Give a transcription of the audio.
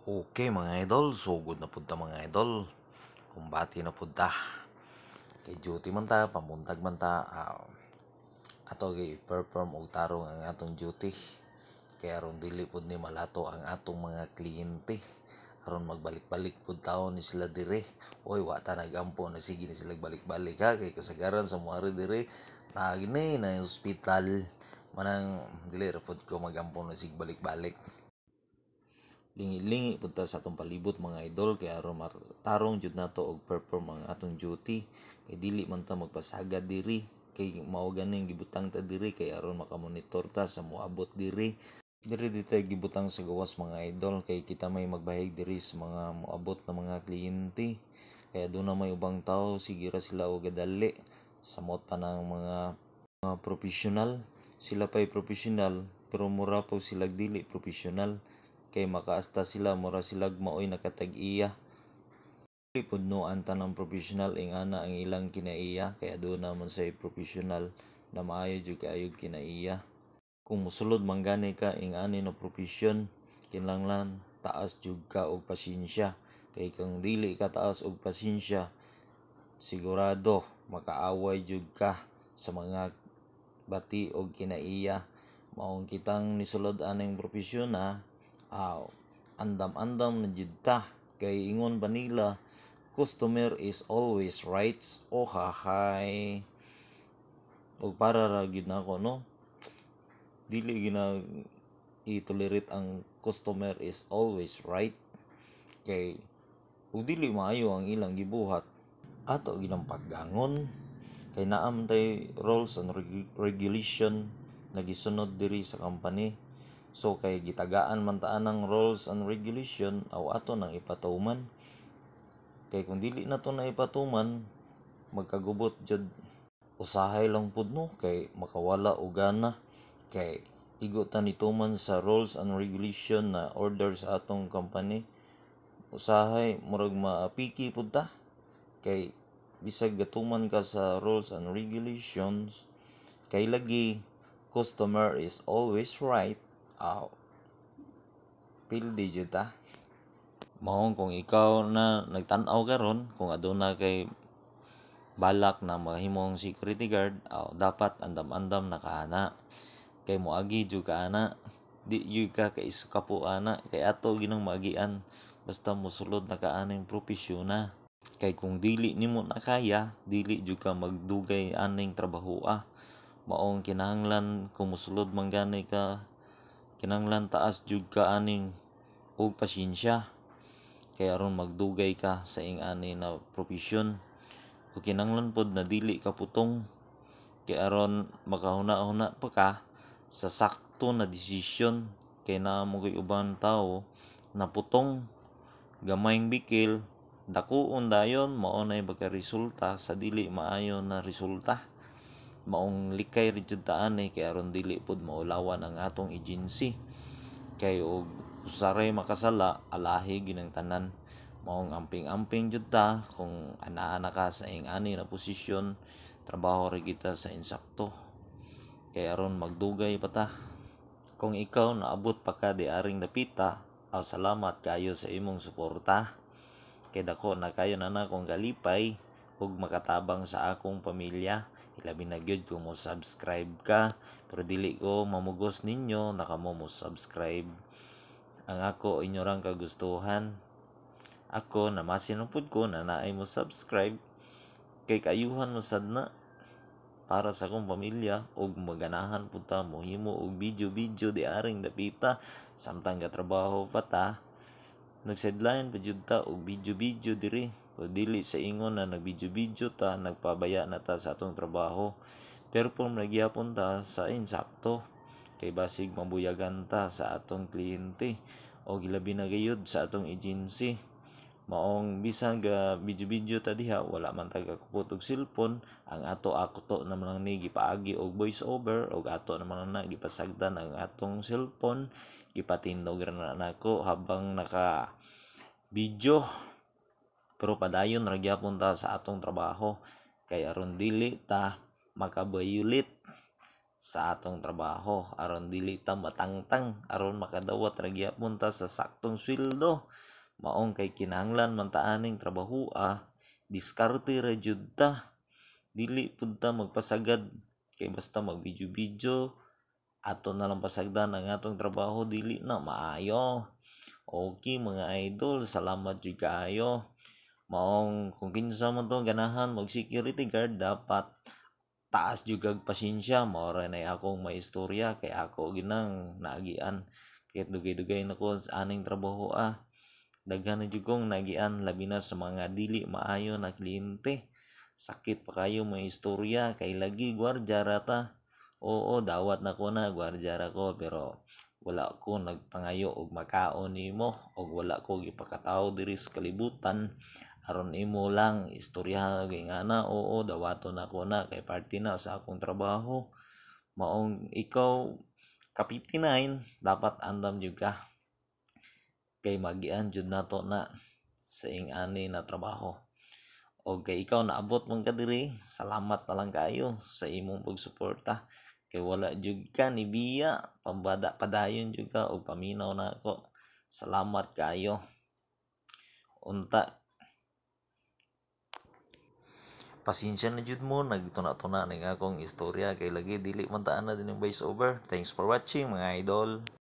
Okay mga idol, sugod na punta mga idol. Kumbati na punta. Kay duty man ta, pamuntag man ta. Ato perform og tarong ang atong duty. Kaya aron dili pud ni malato ang atong mga kliyente. Aron magbalik-balik pud taon ni sila dire. Oy, wa ta nagampo na sige ni sila balik-balik ha. Kay kasagaran sa muari dire. Naagni na hospital. Manang dili ra pud ko magampo na sige balik-balik. Lingi-lingi punta sa atong palibot mga idol kay aron tarong jud nato og perform ang atong duty kay dili man ta magpasagad diri kay mao ganing gibutang ta diri kay aron makamonitor ta sa moabot diri dito gibutang sa gawas mga idol kay kita may magbahig diri sa mga moabot na mga kliyente kaya doon na may ubang tao sige ra sila og gadali samot pa ng mga professional sila pa'y professional pero mura po sila dili professional kay makaasta sila mura sila maoy nakatag-iya dili pud no anta ng professional ingana ang ilang kinaiya kaya doon naman sa professional na maayo jud kaayog kinaiya kung mosulod man gani ka ingani no profession kinahanglan taas jud ka og pasensya kay kung dili ka taas og pasensya sigurado makaaway jud ka sa mga bati og kinaiya maong kitang nisulod aning profesyon na andam-andam na jud ta kay ingon pa nila customer is always right o hahay og para ra gid nako no dili gina i-tolerate ang customer is always right kay ug dili maayo ang ilang gibuhat ato ginang paggangon kay naam tay rules and regulation na gisunod diri sa company so kay gitagaan man ta ang rules and regulation aw ato nang ipatuman kay kung dili nato na ipatuman magkagubot jud usahay lang pud no kay makawala og gana kay igo ta nituman sa rules and regulation na order sa atong company usahay murag maapiki pud ta kay bisag gatuman ka sa rules and regulations kay lagi customer is always right pildi jud ta mao kung ikaw na nagtan-aw karon kung aduna kay balak na mahimong security guard dapat andam-andam na kaana kay moagi jud ka ana di jud ka kay kapo ana kay ato ginang maagian basta mosulod na kaaning propesyon kay kung dili nimo na kaya dili jud ka magdugay aning trabahoa maong kinahanglan kung mosulod man gani ka kinahanglan taas jud ka aning og pasensya kay aron magdugay ka sa ing-ani na propesyon o kinahanglan pod na dili ka putong kay aron makahuna-huna pa ka sa sakto na desisyon kay naa mo uban tawo na putong gamayng bikil dakuon dayon mao nay resulta sa dili maayo na resulta maong likay ri jud ta ani kay aron dili pod maulawan ang atong agency kay og usaray makasala alahi ginang tanan maong amping-amping jud ta kung anaa na ka sa ing-ani na posisyon trabaho ra kita sa insakto kay aron magdugay pa ta kung ikaw naabot pa ka di aring dapita salamat kayo sa imong suporta kay dako na kayo na akong galipay ug makatabang sa akong pamilya ilabi na gyud kung mo subscribe ka pero dili ko mamugos ninyo nakamo mo subscribe ang ako inyo rang kagustuhan ako na masinupod ko na naay mo subscribe kay kayuhan mo sad na para sa akong pamilya ug maganahan pud ta mohimo og video di aring dapita samtang gatrabaho pa ta nagsideline pa jud ta og video diri o dili sa ingon na nagvideo ta nagpabaya na ta sa atong trabaho pero kung nagyapon ta sa insakto kay basig mabuyagan ta sa atong kliyente o gilabi na gayud sa atong agency maong bisan ga video ta diha wala man ta gakupot og cellphone ang ato naman lang ni gipaagi og voice over og ato naman na gipasagdan ang atong cellphone gipatindog ra na nako habang naka video pero padayon ra gyapon ta sa atong trabaho kay aron dili ta makabayulit sa atong trabaho aron dili ta matangtang aron makadawat ra gyapon ta sa saktong sweldo. Maong kay kinahanglan man ta aning trabahoa, diskarte ra jud ta. Dili pud ta magpasagad kay basta mag-video-video ato na lang pasagdan ang atong trabaho dili na maayo. Okay mga idol, salamat jud kaayo. Maong kung kinsa man to ganahan mag security guard, dapat taas jud kag pasensya. Mao ra nay akong maistorya kay ako ginang naagian kay dugay-dugay na ko sa aning trabaho. Daghan na jud kong nagian labi na sa mga dili maayo na kliyente. Sakit pa kayo mga istorya kay lagi gwardya ra ta. Oo, dawat na ko na gwardya ra ko pero wala ko nagpangayo og makaon nimo og wala ko gipakatawo diri sa kalibutan aron imo lang istorya kay nga na. Oo, dawaton na ko na kay parte na sa akong trabaho. Maong ikaw ka 59 dapat andam jud ka kay magian jud nato na sa ing-ani na trabaho. O kay ikaw naabot man ka diri, salamat na lang kayo sa imong pagsuporta. Kay wala jud ka ni biya, pambada padayon jud ka og paminaw na ako. Salamat kayo. Unta, pasensya na jud mo nagtuna-tuna ning akong istorya kay lagi dili man taan na din yung voice over. Thanks for watching mga idol.